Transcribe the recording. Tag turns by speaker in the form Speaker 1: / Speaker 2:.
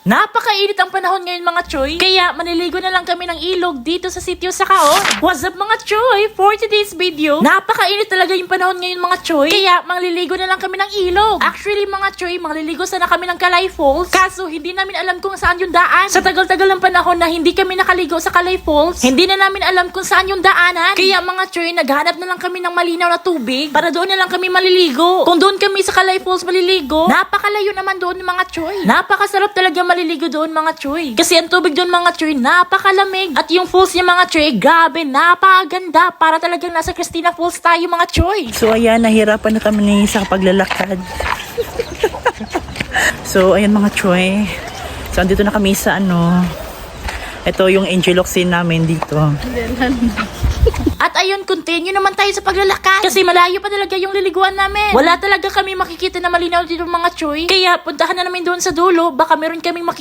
Speaker 1: Napakainit ang panahon ngayon mga choy, kaya maniligo na lang kami ng ilog dito sa sitio Sakao. What's up mga choy? For today's video, napakainit talaga yung panahon ngayon mga choy, kaya manliligo na lang kami ng ilog. Actually mga choy, manliligo sana kami ng Kalay Falls, kaso hindi namin alam kung saan yung daan. Sa tagal-tagal ng panahon na hindi kami nakaligo sa Kalay Falls, hindi na namin alam kung saan yung daanan. Kaya mga choy, naghanap na lang kami ng malinaw na tubig para doon na lang kami maliligo. Kung doon kami sa Kalay Falls maliligo, napakalayo naman doon mga choy. Napakasarap talaga maliligo doon mga choy. Kasi ang tubig doon mga choy, napakalamig. At yung falls niya mga choy, grabe, napakaganda. Para talagang nasa Cristina Falls tayo mga choy.
Speaker 2: So ayan, nahirapan na kami sa paglalakad. So ayan mga choy. So andito na kami sa ito yung Angel Oxin namin dito.
Speaker 1: At ayun, continue naman tayo sa paglalakad. Kasi malayo pa talaga yung liliguan namin. Wala talaga kami makikita na malinaw dito mga choy. Kaya puntahan na namin doon sa dulo. Baka meron kaming makikita